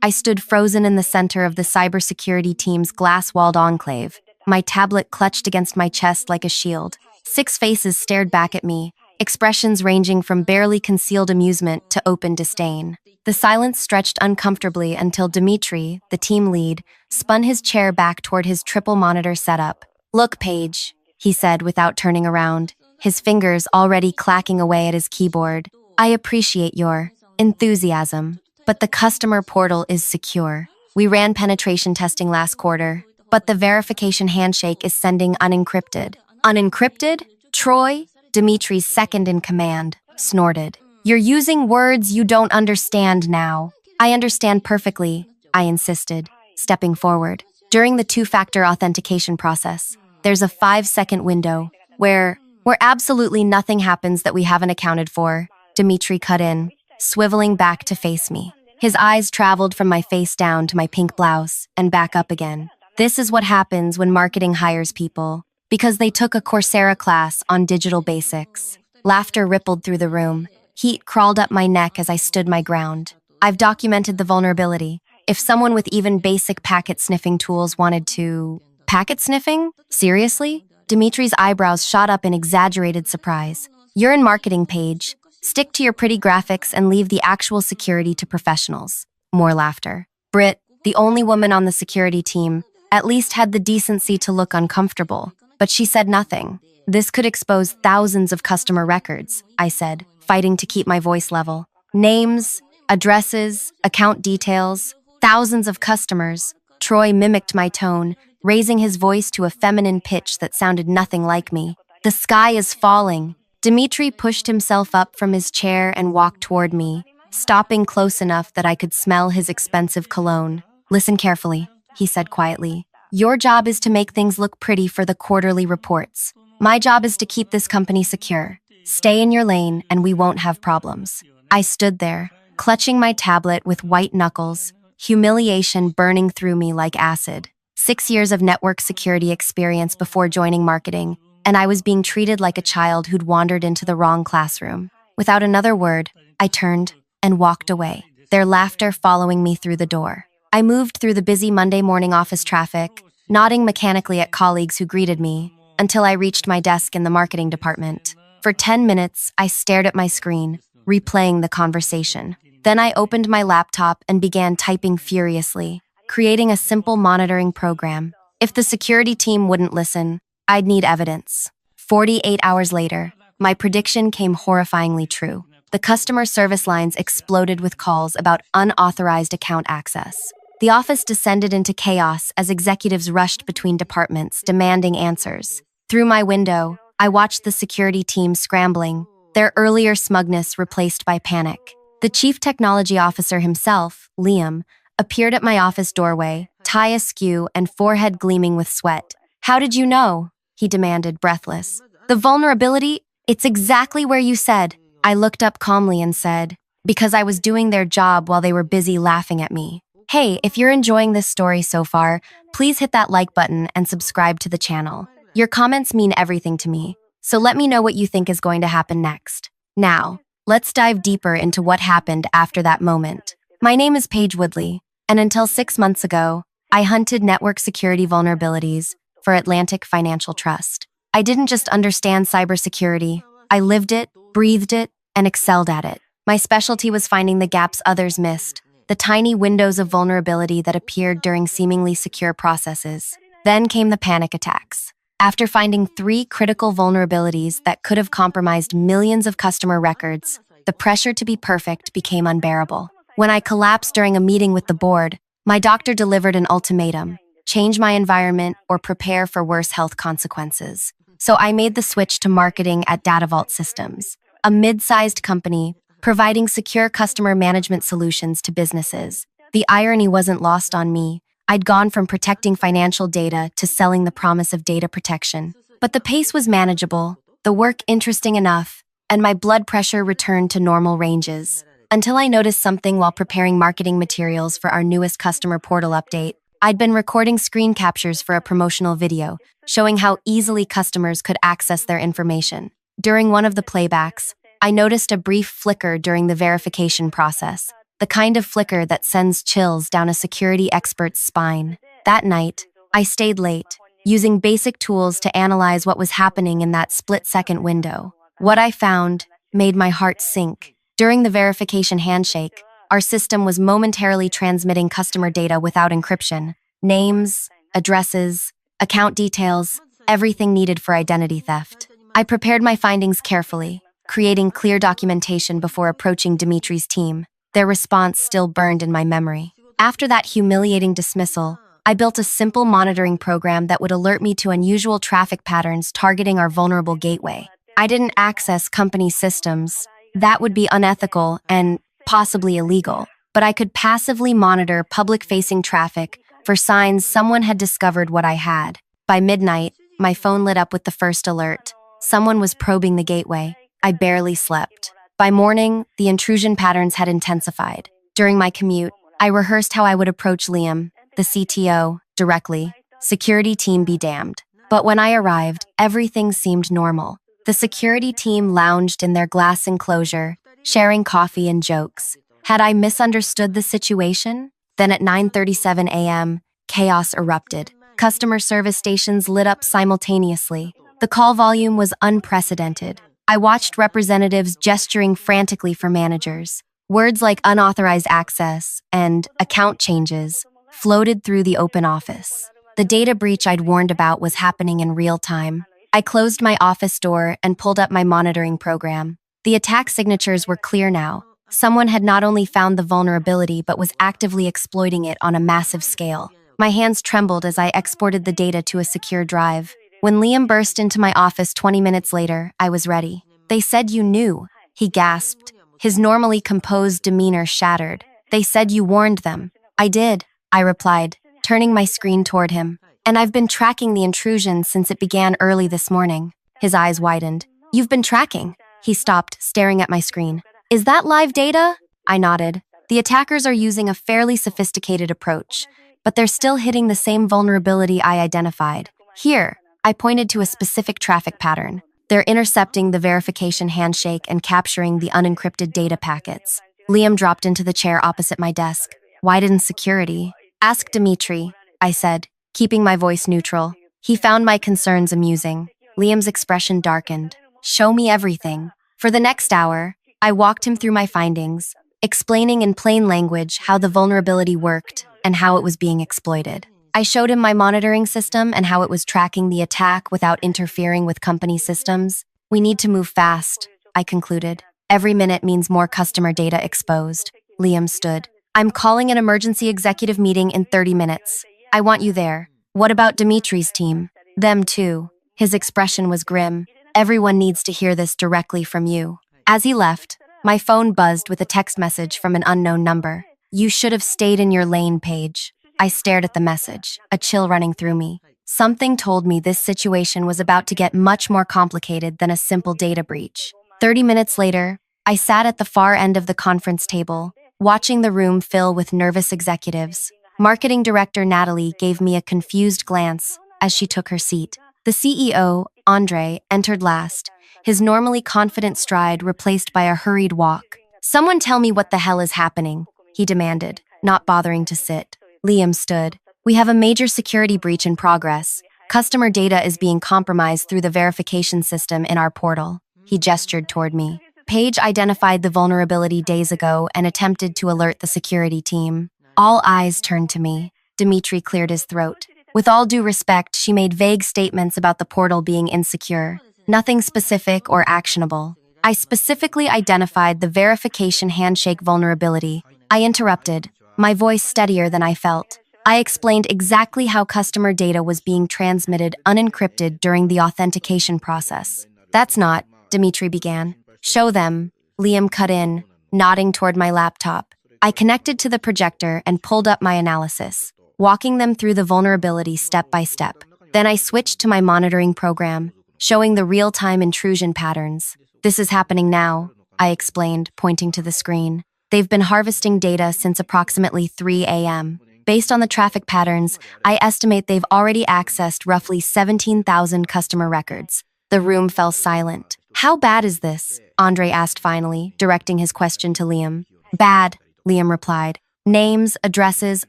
I stood frozen in the center of the cybersecurity team's glass-walled enclave, my tablet clutched against my chest like a shield. 6 faces stared back at me, expressions ranging from barely concealed amusement to open disdain. The silence stretched uncomfortably until Dimitri, the team lead, spun his chair back toward his triple-monitor setup. "Look, Paige," he said without turning around, his fingers already clacking away at his keyboard. "I appreciate your enthusiasm, but the customer portal is secure. We ran penetration testing last quarter, but the verification handshake is sending unencrypted." "Unencrypted?" Troy, Dimitri's second in command, snorted. "You're using words you don't understand now." "I understand perfectly," I insisted, stepping forward. "During the two-factor authentication process, there's a 5-second window where absolutely nothing happens that we haven't accounted for," Dimitri cut in, swiveling back to face me. His eyes traveled from my face down to my pink blouse and back up again. "This is what happens when marketing hires people, because they took a Coursera class on digital basics." Laughter rippled through the room. Heat crawled up my neck as I stood my ground. "I've documented the vulnerability. If someone with even basic packet sniffing tools wanted to..." "Packet sniffing? Seriously?" Dimitri's eyebrows shot up in exaggerated surprise. "You're in marketing, Paige. Stick to your pretty graphics and leave the actual security to professionals." More laughter. Britt, the only woman on the security team, at least had the decency to look uncomfortable, but she said nothing. "This could expose thousands of customer records," I said, fighting to keep my voice level. "Names, addresses, account details, thousands of customers." Troy mimicked my tone, raising his voice to a feminine pitch that sounded nothing like me. "The sky is falling." Dimitri pushed himself up from his chair and walked toward me, stopping close enough that I could smell his expensive cologne. "Listen carefully," he said quietly. "Your job is to make things look pretty for the quarterly reports. My job is to keep this company secure. Stay in your lane and we won't have problems." I stood there, clutching my tablet with white knuckles, humiliation burning through me like acid. 6 years of network security experience before joining marketing, and I was being treated like a child who'd wandered into the wrong classroom. Without another word, I turned and walked away, their laughter following me through the door. I moved through the busy Monday morning office traffic, nodding mechanically at colleagues who greeted me, until I reached my desk in the marketing department. For 10 minutes, I stared at my screen, replaying the conversation. Then I opened my laptop and began typing furiously, creating a simple monitoring program. If the security team wouldn't listen, I'd need evidence. 48 hours later, my prediction came horrifyingly true. The customer service lines exploded with calls about unauthorized account access. The office descended into chaos as executives rushed between departments, demanding answers. Through my window, I watched the security team scrambling, their earlier smugness replaced by panic. The chief technology officer himself, Liam, appeared at my office doorway, tie askew and forehead gleaming with sweat. "How did you know?" he demanded, breathless. "The vulnerability? It's exactly where you said." I looked up calmly and said, "Because I was doing their job while they were busy laughing at me." Hey, if you're enjoying this story so far, please hit that like button and subscribe to the channel. Your comments mean everything to me, so let me know what you think is going to happen next. Now, let's dive deeper into what happened after that moment. My name is Paige Woodley, and until 6 months ago, I hunted network security vulnerabilities for Atlantic Financial Trust. I didn't just understand cybersecurity, I lived it, breathed it, and excelled at it. My specialty was finding the gaps others missed, the tiny windows of vulnerability that appeared during seemingly secure processes. Then came the panic attacks. After finding 3 critical vulnerabilities that could have compromised millions of customer records, the pressure to be perfect became unbearable. When I collapsed during a meeting with the board, my doctor delivered an ultimatum: change my environment or prepare for worse health consequences. So I made the switch to marketing at DataVault Systems, a mid-sized company providing secure customer management solutions to businesses. The irony wasn't lost on me. I'd gone from protecting financial data to selling the promise of data protection. But the pace was manageable, the work interesting enough, and my blood pressure returned to normal ranges. Until I noticed something while preparing marketing materials for our newest customer portal update. I'd been recording screen captures for a promotional video, showing how easily customers could access their information. During one of the playbacks, I noticed a brief flicker during the verification process. the kind of flicker that sends chills down a security expert's spine. That night, I stayed late, using basic tools to analyze what was happening in that split-second window. What I found made my heart sink. During the verification handshake, our system was momentarily transmitting customer data without encryption. Names, addresses, account details, everything needed for identity theft. I prepared my findings carefully, creating clear documentation before approaching Dimitri's team. Their response still burned in my memory. After that humiliating dismissal, I built a simple monitoring program that would alert me to unusual traffic patterns targeting our vulnerable gateway. I didn't access company systems. That would be unethical and possibly illegal, but I could passively monitor public-facing traffic for signs someone had discovered what I had. By midnight, my phone lit up with the first alert. Someone was probing the gateway. I barely slept. By morning, the intrusion patterns had intensified. During my commute, I rehearsed how I would approach Liam, the CTO, directly. Security team be damned. But when I arrived, everything seemed normal. The security team lounged in their glass enclosure, sharing coffee and jokes. Had I misunderstood the situation? Then at 9:37 a.m., chaos erupted. Customer service stations lit up simultaneously. The call volume was unprecedented. I watched representatives gesturing frantically for managers. Words like unauthorized access and account changes floated through the open office. The data breach I'd warned about was happening in real time. I closed my office door and pulled up my monitoring program. The attack signatures were clear now. Someone had not only found the vulnerability but was actively exploiting it on a massive scale. My hands trembled as I exported the data to a secure drive. When Liam burst into my office 20 minutes later, I was ready. "They said you knew," he gasped. His normally composed demeanor shattered. "They said you warned them." "I did," I replied, turning my screen toward him. "And I've been tracking the intrusion since it began early this morning." His eyes widened. "You've been tracking?" He stopped, staring at my screen. "Is that live data?" I nodded. "The attackers are using a fairly sophisticated approach, but they're still hitting the same vulnerability I identified. Here," I pointed to a specific traffic pattern. "They're intercepting the verification handshake and capturing the unencrypted data packets." Liam dropped into the chair opposite my desk. "Why didn't security?" "Ask Dimitri," I said, keeping my voice neutral. He found my concerns amusing. Liam's expression darkened. "Show me everything." For the next hour, I walked him through my findings, explaining in plain language how the vulnerability worked and how it was being exploited. I showed him my monitoring system and how it was tracking the attack without interfering with company systems. "We need to move fast," I concluded. "Every minute means more customer data exposed." Liam stood. "I'm calling an emergency executive meeting in 30 minutes. I want you there." "What about Dimitri's team?" "Them too." His expression was grim. "Everyone needs to hear this directly from you." As he left, my phone buzzed with a text message from an unknown number. "You should have stayed in your lane, Paige." I stared at the message, a chill running through me. Something told me this situation was about to get much more complicated than a simple data breach. 30 minutes later, I sat at the far end of the conference table, watching the room fill with nervous executives. Marketing Director Natalie gave me a confused glance as she took her seat. The CEO, Andre, entered last, his normally confident stride replaced by a hurried walk. "Someone tell me what the hell is happening," he demanded, not bothering to sit. Liam stood. "We have a major security breach in progress. Customer data is being compromised through the verification system in our portal." He gestured toward me. "Paige identified the vulnerability days ago and attempted to alert the security team." All eyes turned to me. Dimitri cleared his throat. "With all due respect, she made vague statements about the portal being insecure. Nothing specific or actionable. I specifically identified the verification handshake vulnerability." I interrupted, my voice steadier than I felt. I explained exactly how customer data was being transmitted unencrypted during the authentication process. "That's not," Dimitri began. "Show them," Liam cut in, nodding toward my laptop. I connected to the projector and pulled up my analysis, walking them through the vulnerability step by step. Then I switched to my monitoring program, showing the real-time intrusion patterns. "This is happening now," I explained, pointing to the screen. "They've been harvesting data since approximately 3 a.m. Based on the traffic patterns, I estimate they've already accessed roughly 17,000 customer records." The room fell silent. "How bad is this?" Andre asked finally, directing his question to Liam. "Bad," Liam replied. Names, addresses,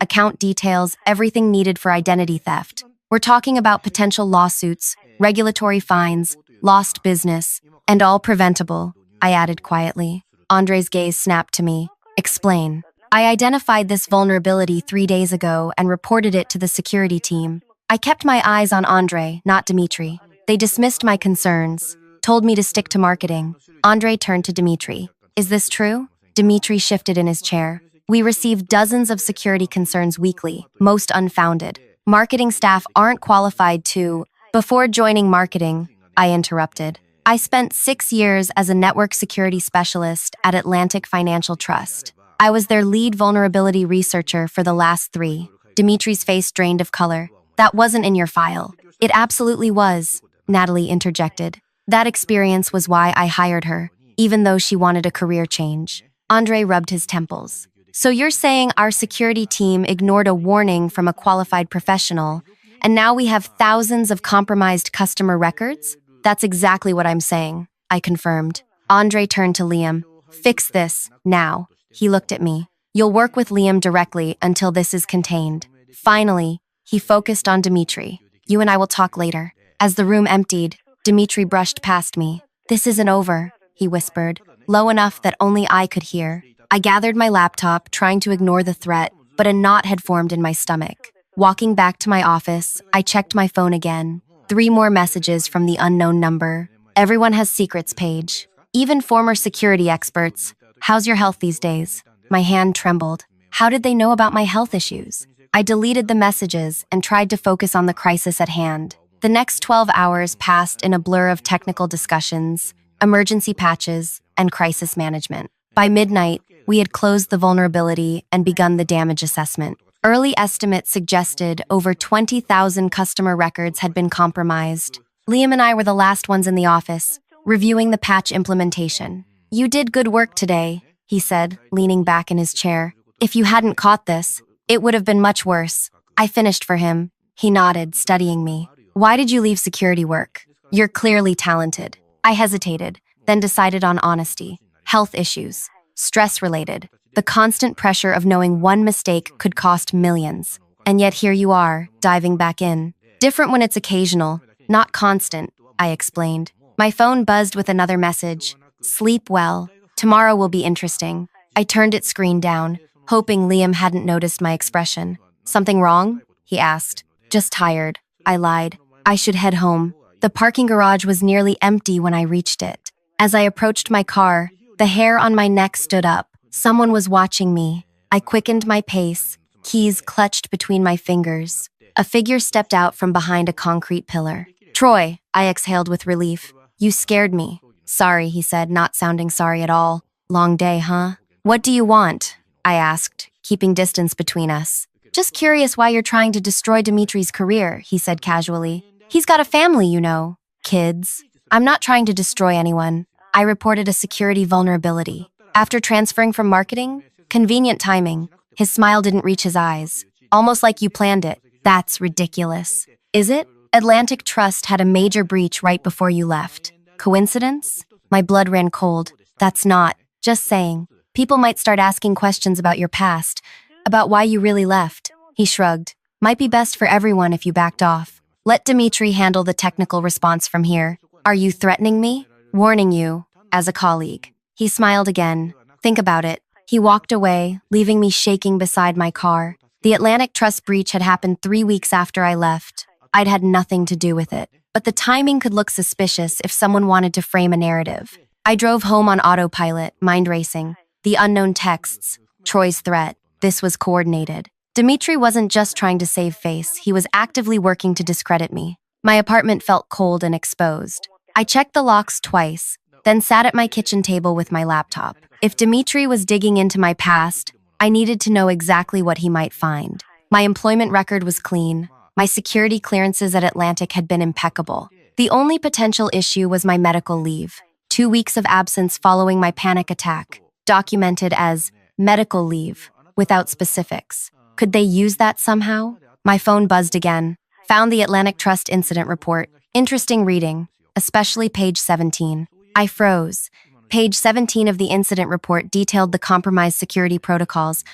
account details, everything needed for identity theft. We're talking about potential lawsuits, regulatory fines, lost business, and all preventable, I added quietly. Andre's gaze snapped to me. Explain. I identified this vulnerability 3 days ago and reported it to the security team. I kept my eyes on Andre, not Dimitri. They dismissed my concerns, told me to stick to marketing. Andre turned to Dimitri. Is this true? Dimitri shifted in his chair. We receive dozens of security concerns weekly, most unfounded. Marketing staff aren't qualified to... Before joining marketing, I interrupted. I spent 6 years as a network security specialist at Atlantic Financial Trust. I was their lead vulnerability researcher for the last 3. Dimitri's face drained of color. That wasn't in your file. It absolutely was, Natalie interjected. That experience was why I hired her, even though she wanted a career change. Andre rubbed his temples. So you're saying our security team ignored a warning from a qualified professional, and now we have thousands of compromised customer records? That's exactly what I'm saying, I confirmed. Andre turned to Liam. Fix this, now. He looked at me. You'll work with Liam directly until this is contained. Finally, he focused on Dimitri. You and I will talk later. As the room emptied, Dimitri brushed past me. This isn't over, he whispered, low enough that only I could hear. I gathered my laptop, trying to ignore the threat, but a knot had formed in my stomach. Walking back to my office, I checked my phone again. 3 more messages from the unknown number. Everyone has secrets page. Even former security experts. How's your health these days? My hand trembled. How did they know about my health issues? I deleted the messages and tried to focus on the crisis at hand. The next 12 hours passed in a blur of technical discussions, emergency patches, and crisis management. By midnight, we had closed the vulnerability and begun the damage assessment. Early estimates suggested over 20,000 customer records had been compromised. Liam and I were the last ones in the office, reviewing the patch implementation. You did good work today, he said, leaning back in his chair. If you hadn't caught this, it would have been much worse. I finished for him. He nodded, studying me. Why did you leave security work? You're clearly talented. I hesitated, then decided on honesty. Health issues. Stress-related. The constant pressure of knowing one mistake could cost millions. And yet here you are, diving back in. Different when it's occasional, not constant, I explained. My phone buzzed with another message. Sleep well. Tomorrow will be interesting. I turned its screen down, hoping Liam hadn't noticed my expression. Something wrong? He asked. Just tired. I lied. I should head home. The parking garage was nearly empty when I reached it. As I approached my car, the hair on my neck stood up. Someone was watching me. I quickened my pace, keys clutched between my fingers. A figure stepped out from behind a concrete pillar. Troy, I exhaled with relief. You scared me. Sorry, he said, not sounding sorry at all. Long day, huh? What do you want? I asked, keeping distance between us. Just curious why you're trying to destroy Dimitri's career, he said casually. He's got a family, you know. Kids. I'm not trying to destroy anyone. I reported a security vulnerability. After transferring from marketing, convenient timing. His smile didn't reach his eyes. Almost like you planned it. That's ridiculous. Is it? Atlantic Trust had a major breach right before you left. Coincidence? My blood ran cold. That's not. Just saying. People might start asking questions about your past, about why you really left. He shrugged. Might be best for everyone if you backed off. Let Dimitri handle the technical response from here. Are you threatening me? Warning you, as a colleague. He smiled again. Think about it. He walked away, leaving me shaking beside my car. The Atlantic Trust breach had happened 3 weeks after I left. I'd had nothing to do with it. But the timing could look suspicious if someone wanted to frame a narrative. I drove home on autopilot, mind racing. The unknown texts, Troy's threat. This was coordinated. Dimitri wasn't just trying to save face, he was actively working to discredit me. My apartment felt cold and exposed. I checked the locks twice, then sat at my kitchen table with my laptop. If Dimitri was digging into my past, I needed to know exactly what he might find. My employment record was clean. My security clearances at Atlantic had been impeccable. The only potential issue was my medical leave. 2 weeks of absence following my panic attack, documented as medical leave, without specifics. Could they use that somehow? My phone buzzed again. Found the Atlantic Trust incident report. Interesting reading, especially page 17. I froze. Page 17 of the incident report detailed the compromised security protocols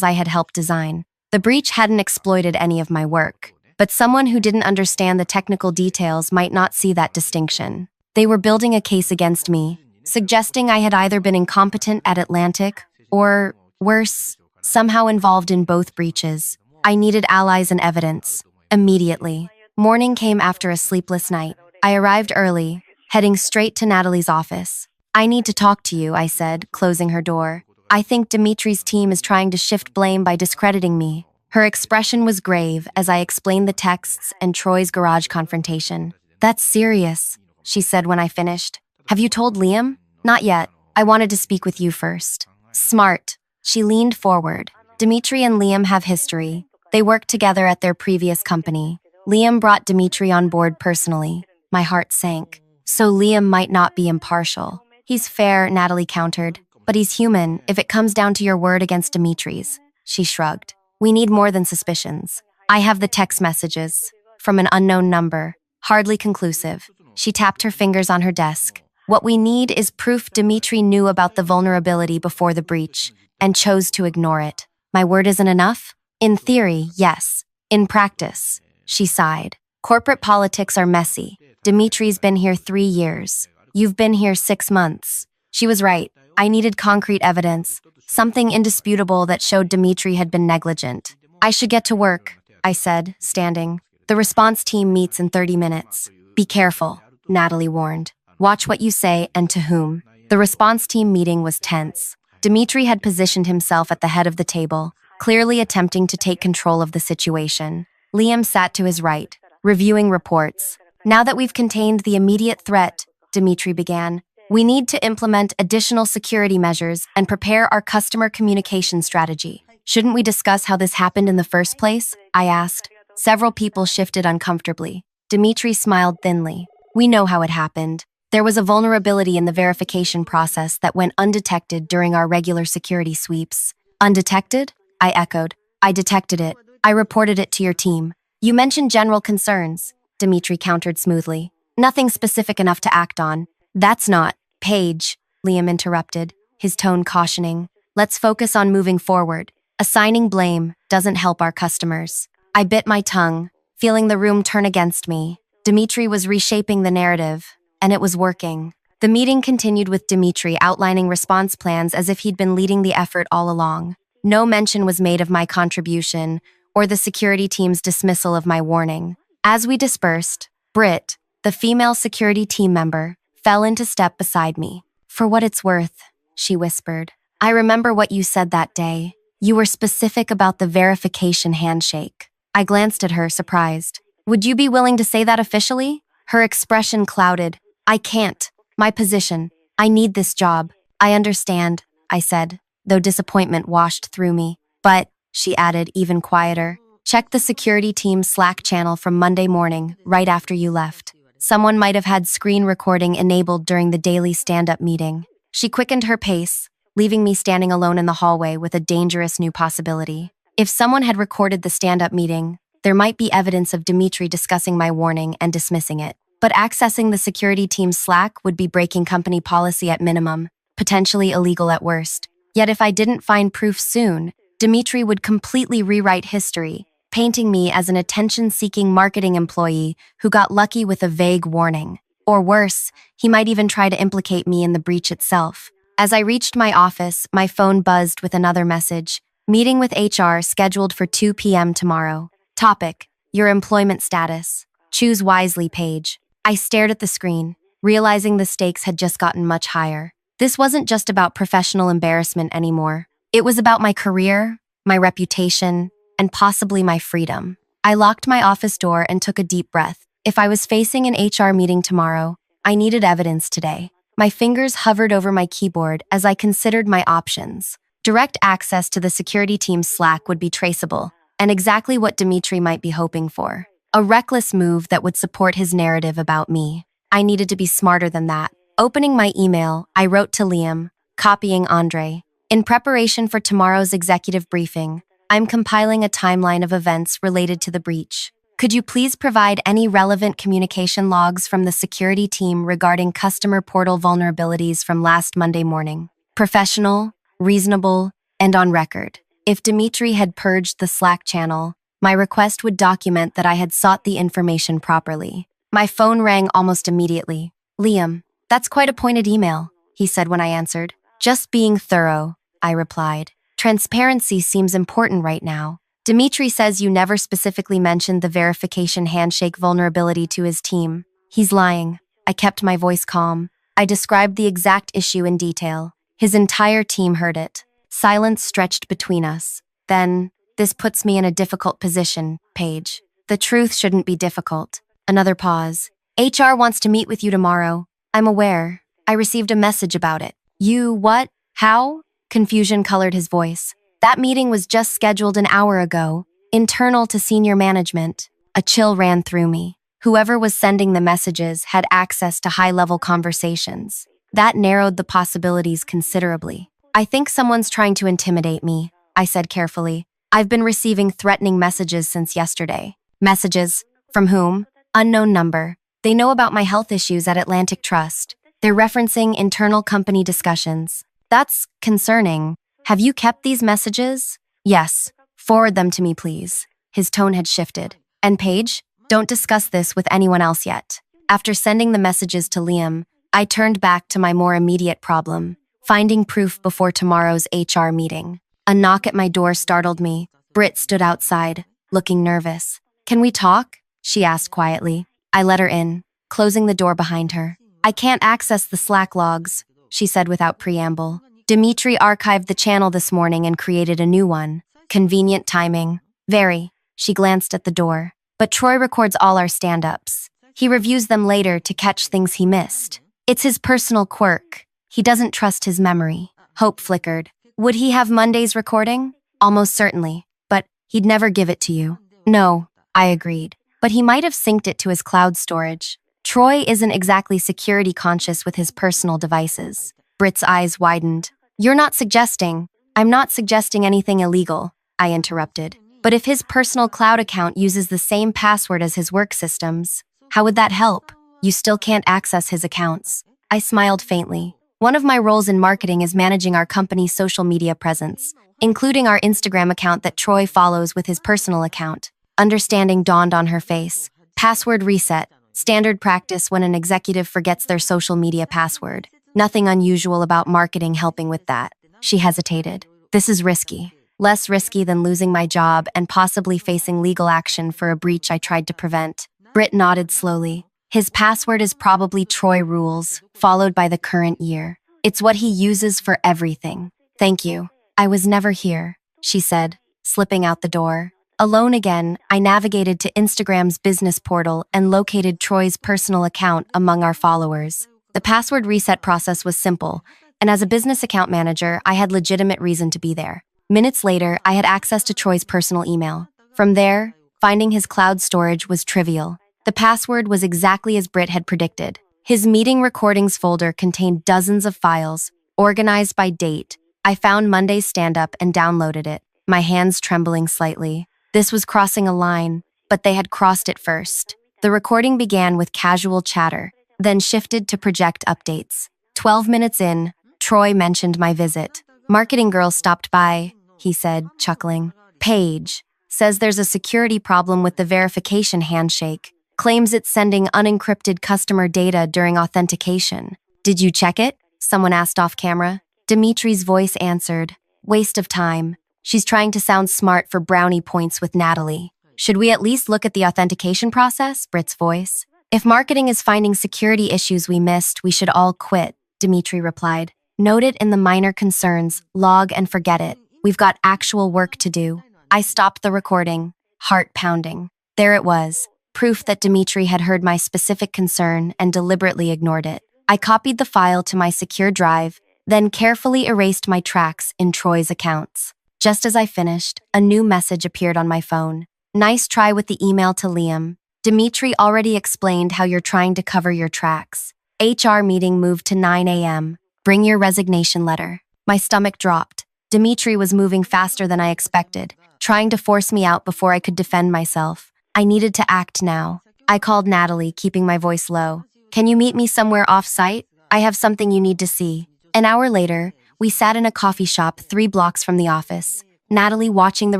I had helped design. The breach hadn't exploited any of my work, but someone who didn't understand the technical details might not see that distinction. They were building a case against me, suggesting I had either been incompetent at Atlantic or, worse, somehow involved in both breaches. I needed allies and evidence. Immediately. Morning came after a sleepless night. I arrived early, heading straight to Natalie's office. "I need to talk to you," I said, closing her door. "I think Dimitri's team is trying to shift blame by discrediting me." Her expression was grave as I explained the texts and Troy's garage confrontation. "That's serious," she said when I finished. "Have you told Liam?" "Not yet. I wanted to speak with you first." "Smart." She leaned forward. "Dimitri and Liam have history. They worked together at their previous company. Liam brought Dimitri on board personally." My heart sank. "So Liam might not be impartial." "He's fair," Natalie countered. "But he's human if it comes down to your word against Dimitri's." She shrugged. "We need more than suspicions. I have the text messages. From an unknown number. Hardly conclusive." She tapped her fingers on her desk. "What we need is proof Dimitri knew about the vulnerability before the breach and chose to ignore it. My word isn't enough? In theory, yes. In practice," she sighed. "Corporate politics are messy. Dimitri's been here 3 years. You've been here 6 months." She was right. I needed concrete evidence, something indisputable that showed Dimitri had been negligent. "I should get to work," I said, standing. "The response team meets in 30 minutes. Be careful," Natalie warned. "Watch what you say and to whom." The response team meeting was tense. Dimitri had positioned himself at the head of the table, clearly attempting to take control of the situation. Liam sat to his right, reviewing reports. "Now that we've contained the immediate threat," Dimitri began, "we need to implement additional security measures and prepare our customer communication strategy." "Shouldn't we discuss how this happened in the first place?" I asked. Several people shifted uncomfortably. Dimitri smiled thinly. "We know how it happened. There was a vulnerability in the verification process that went undetected during our regular security sweeps." "Undetected?" I echoed. "I detected it. I reported it to your team." "You mentioned general concerns," Dimitri countered smoothly. "Nothing specific enough to act on." "That's not." "Paige," Liam interrupted, his tone cautioning. "Let's focus on moving forward. Assigning blame doesn't help our customers." I bit my tongue, feeling the room turn against me. Dimitri was reshaping the narrative, and it was working. The meeting continued with Dimitri outlining response plans as if he'd been leading the effort all along. No mention was made of my contribution or the security team's dismissal of my warning. As we dispersed, Britt, the female security team member, fell into step beside me. "For what it's worth," she whispered, "I remember what you said that day. You were specific about the verification handshake." I glanced at her, surprised. "Would you be willing to say that officially?" Her expression clouded. "I can't. My position. I need this job." "I understand," I said, though disappointment washed through me. "But," she added, even quieter, "check the security team's Slack channel from Monday morning, right after you left. Someone might have had screen recording enabled during the daily stand-up meeting." She quickened her pace, leaving me standing alone in the hallway with a dangerous new possibility. If someone had recorded the stand-up meeting, there might be evidence of Dimitri discussing my warning and dismissing it. But accessing the security team's Slack would be breaking company policy at minimum, potentially illegal at worst. Yet if I didn't find proof soon, Dimitri would completely rewrite history, painting me as an attention-seeking marketing employee who got lucky with a vague warning. Or worse, he might even try to implicate me in the breach itself. As I reached my office, my phone buzzed with another message. "Meeting with HR scheduled for 2 p.m. tomorrow. Topic: your employment status. Choose wisely, Paige." I stared at the screen, realizing the stakes had just gotten much higher. This wasn't just about professional embarrassment anymore. It was about my career, my reputation, and possibly my freedom. I locked my office door and took a deep breath. If I was facing an HR meeting tomorrow, I needed evidence today. My fingers hovered over my keyboard as I considered my options. Direct access to the security team's Slack would be traceable, and exactly what Dimitri might be hoping for. A reckless move that would support his narrative about me. I needed to be smarter than that. Opening my email, I wrote to Liam, copying Andre. "In preparation for tomorrow's executive briefing, I'm compiling a timeline of events related to the breach. Could you please provide any relevant communication logs from the security team regarding customer portal vulnerabilities from last Monday morning? Professional, reasonable, and on record. If Dimitri had purged the Slack channel, my request would document that I had sought the information properly. My phone rang almost immediately. Liam, that's quite a pointed email, he said when I answered. Just being thorough, I replied. Transparency seems important right now. Dimitri says you never specifically mentioned the verification handshake vulnerability to his team. He's lying. I kept my voice calm. I described the exact issue in detail. His entire team heard it. Silence stretched between us. Then, this puts me in a difficult position, Paige. The truth shouldn't be difficult. Another pause. HR wants to meet with you tomorrow. I'm aware. I received a message about it. You, what? How? Confusion colored his voice. That meeting was just scheduled an hour ago, internal to senior management. A chill ran through me. Whoever was sending the messages had access to high-level conversations. That narrowed the possibilities considerably. I think someone's trying to intimidate me, I said carefully. I've been receiving threatening messages since yesterday. Messages? From whom? Unknown number. They know about my health issues at Atlantic Trust. They're referencing internal company discussions. That's concerning. Have you kept these messages? Yes. Forward them to me, please. His tone had shifted. And Paige, don't discuss this with anyone else yet. After sending the messages to Liam, I turned back to my more immediate problem, finding proof before tomorrow's HR meeting. A knock at my door startled me. Britt stood outside, looking nervous. Can we talk? She asked quietly. I let her in, closing the door behind her. I can't access the Slack logs, she said without preamble. Dimitri archived the channel this morning and created a new one. Convenient timing. Very. She glanced at the door. But Troy records all our stand-ups. He reviews them later to catch things he missed. It's his personal quirk. He doesn't trust his memory. Hope flickered. Would he have Monday's recording? Almost certainly. But he'd never give it to you. No, I agreed. But he might have synced it to his cloud storage. Troy isn't exactly security conscious with his personal devices. Britt's eyes widened. You're not suggesting. I'm not suggesting anything illegal, I interrupted. But if his personal cloud account uses the same password as his work systems, how would that help? You still can't access his accounts. I smiled faintly. One of my roles in marketing is managing our company's social media presence, including our Instagram account that Troy follows with his personal account. Understanding dawned on her face. Password reset. Standard practice when an executive forgets their social media password. Nothing unusual about marketing helping with that. She hesitated. This is risky. Less risky than losing my job and possibly facing legal action for a breach I tried to prevent. Britt nodded slowly. His password is probably Troy Rules, followed by the current year. It's what he uses for everything. Thank you. I was never here, she said, slipping out the door. Alone again, I navigated to Instagram's business portal and located Troy's personal account among our followers. The password reset process was simple, and as a business account manager, I had legitimate reason to be there. Minutes later, I had access to Troy's personal email. From there, finding his cloud storage was trivial. The password was exactly as Britt had predicted. His meeting recordings folder contained dozens of files, organized by date. I found Monday's stand-up and downloaded it, my hands trembling slightly. This was crossing a line, but they had crossed it first. The recording began with casual chatter, then shifted to project updates. 12 minutes in, Troy mentioned my visit. Marketing girl stopped by, he said, chuckling. Paige says there's a security problem with the verification handshake. Claims it's sending unencrypted customer data during authentication. Did you check it? Someone asked off camera. Dimitri's voice answered. Waste of time. She's trying to sound smart for brownie points with Natalie. Should we at least look at the authentication process? Britt's voice. If marketing is finding security issues we missed, we should all quit, Dimitri replied. Note it in the minor concerns, log and forget it. We've got actual work to do. I stopped the recording, heart pounding. There it was, proof that Dimitri had heard my specific concern and deliberately ignored it. I copied the file to my secure drive, then carefully erased my tracks in Troy's accounts. Just as I finished, a new message appeared on my phone. Nice try with the email to Liam. Dimitri already explained how you're trying to cover your tracks. HR meeting moved to 9 a.m. Bring your resignation letter. My stomach dropped. Dimitri was moving faster than I expected, trying to force me out before I could defend myself. I needed to act now. I called Natalie, keeping my voice low. Can you meet me somewhere off-site? I have something you need to see. An hour later, we sat in a coffee shop 3 blocks from the office, Natalie watching the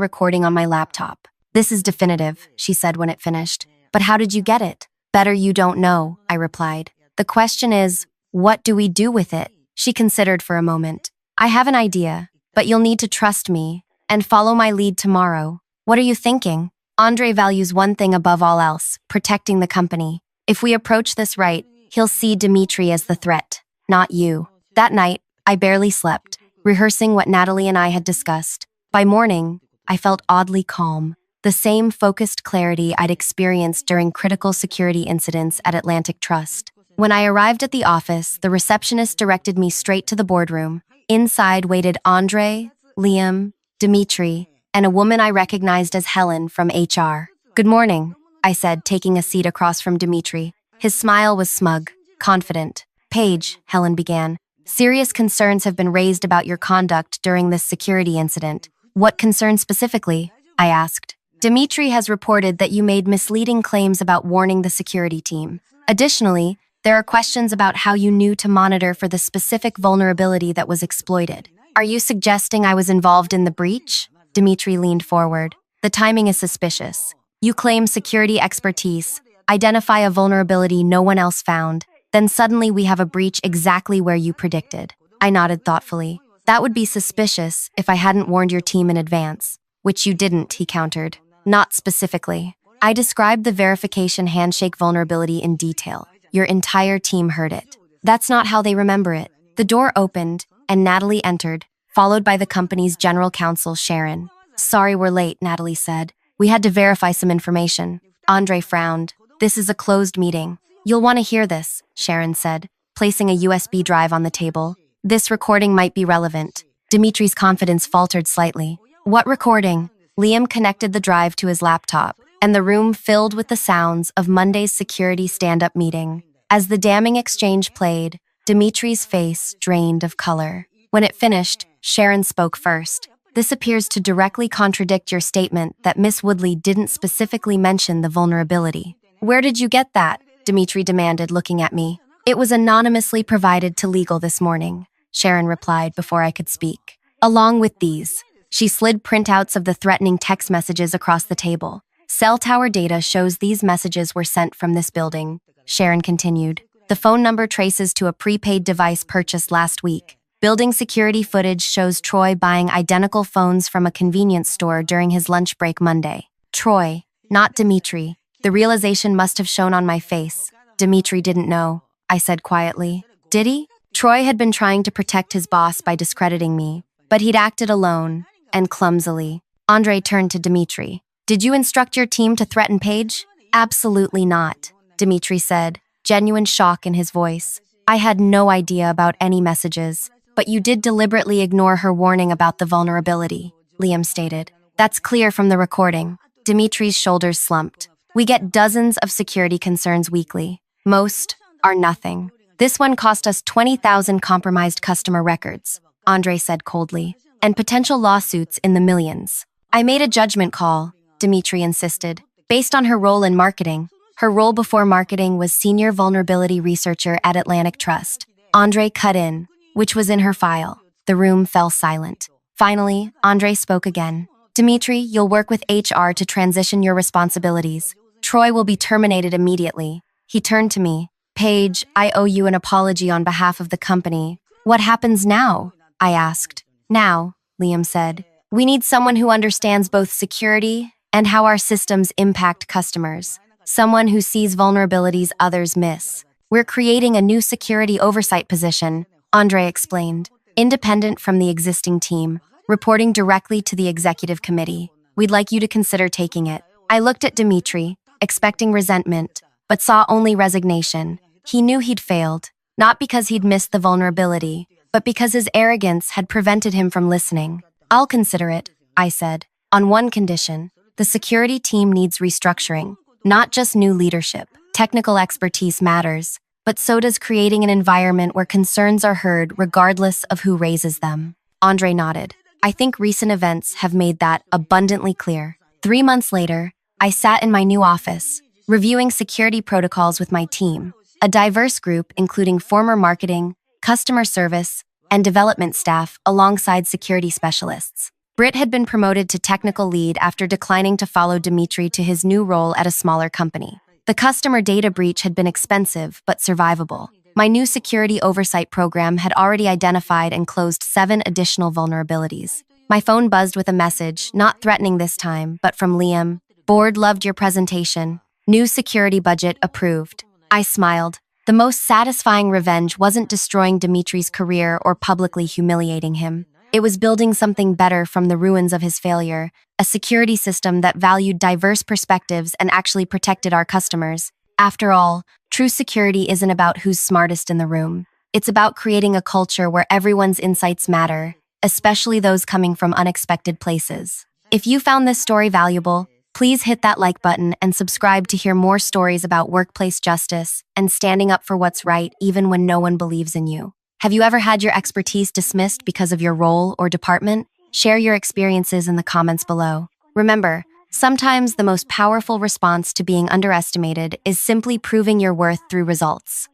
recording on my laptop. This is definitive, she said when it finished. But how did you get it? Better you don't know, I replied. The question is, what do we do with it? She considered for a moment. I have an idea, but you'll need to trust me and follow my lead tomorrow. What are you thinking? Andre values one thing above all else, protecting the company. If we approach this right, he'll see Dimitri as the threat, not you. That night, I barely slept, rehearsing what Natalie and I had discussed. By morning, I felt oddly calm, the same focused clarity I'd experienced during critical security incidents at Atlantic Trust. When I arrived at the office, the receptionist directed me straight to the boardroom. Inside waited Andre, Liam, Dimitri, and a woman I recognized as Helen from HR. Good morning, I said, taking a seat across from Dimitri. His smile was smug, confident. Paige, Helen began, serious concerns have been raised about your conduct during this security incident. What concerns specifically? I asked. Dimitri has reported that you made misleading claims about warning the security team. Additionally, there are questions about how you knew to monitor for the specific vulnerability that was exploited. Are you suggesting I was involved in the breach? Dimitri leaned forward. The timing is suspicious. You claim security expertise, identify a vulnerability no one else found, then suddenly we have a breach exactly where you predicted. I nodded thoughtfully. That would be suspicious if I hadn't warned your team in advance, which you didn't, he countered. Not specifically. I described the verification handshake vulnerability in detail. Your entire team heard it. That's not how they remember it. The door opened, and Natalie entered, followed by the company's general counsel, Sharon. Sorry we're late, Natalie said. We had to verify some information. Andre frowned. This is a closed meeting. You'll want to hear this, Sharon said, placing a USB drive on the table. This recording might be relevant. Dimitri's confidence faltered slightly. What recording? Liam connected the drive to his laptop, and the room filled with the sounds of Monday's security stand-up meeting. As the damning exchange played, Dimitri's face drained of color. When it finished, Sharon spoke first. This appears to directly contradict your statement that Miss Woodley didn't specifically mention the vulnerability. Where did you get that? Dimitri demanded, looking at me. It was anonymously provided to legal this morning, Sharon replied before I could speak. Along with these, she slid printouts of the threatening text messages across the table. Cell tower data shows these messages were sent from this building, Sharon continued. The phone number traces to a prepaid device purchased last week. Building security footage shows Troy buying identical phones from a convenience store during his lunch break Monday. Troy, not Dimitri. The realization must have shown on my face. Dimitri didn't know, I said quietly. Did he? Troy had been trying to protect his boss by discrediting me, but he'd acted alone and clumsily. Andre turned to Dimitri. Did you instruct your team to threaten Paige? Absolutely not, Dimitri said, genuine shock in his voice. I had no idea about any messages. But you did deliberately ignore her warning about the vulnerability, Liam stated. That's clear from the recording. Dimitri's shoulders slumped. We get dozens of security concerns weekly. Most are nothing. This one cost us 20,000 compromised customer records, Andre said coldly, and potential lawsuits in the millions. I made a judgment call, Dimitri insisted, based on her role in marketing. Her role before marketing was senior vulnerability researcher at Atlantic Trust. Andre cut in, which was in her file. The room fell silent. Finally, Andre spoke again. Dimitri, you'll work with HR to transition your responsibilities. Troy will be terminated immediately. He turned to me. Paige, I owe you an apology on behalf of the company. What happens now? I asked. Now, Liam said, we need someone who understands both security and how our systems impact customers. Someone who sees vulnerabilities others miss. We're creating a new security oversight position, Andre explained, independent from the existing team, reporting directly to the executive committee. We'd like you to consider taking it. I looked at Dimitri, expecting resentment, but saw only resignation. He knew he'd failed, not because he'd missed the vulnerability, but because his arrogance had prevented him from listening. I'll consider it, I said, on one condition. The security team needs restructuring, not just new leadership. Technical expertise matters, but so does creating an environment where concerns are heard regardless of who raises them. Andre nodded. I think recent events have made that abundantly clear. 3 months later, I sat in my new office, reviewing security protocols with my team, a diverse group including former marketing, customer service, and development staff alongside security specialists. Britt had been promoted to technical lead after declining to follow Dimitri to his new role at a smaller company. The customer data breach had been expensive but survivable. My new security oversight program had already identified and closed 7 additional vulnerabilities. My phone buzzed with a message, not threatening this time, but from Liam. Board loved your presentation. New security budget approved. I smiled. The most satisfying revenge wasn't destroying Dimitri's career or publicly humiliating him. It was building something better from the ruins of his failure, a security system that valued diverse perspectives and actually protected our customers. After all, true security isn't about who's smartest in the room. It's about creating a culture where everyone's insights matter, especially those coming from unexpected places. If you found this story valuable, please hit that like button and subscribe to hear more stories about workplace justice and standing up for what's right even when no one believes in you. Have you ever had your expertise dismissed because of your role or department? Share your experiences in the comments below. Remember, sometimes the most powerful response to being underestimated is simply proving your worth through results.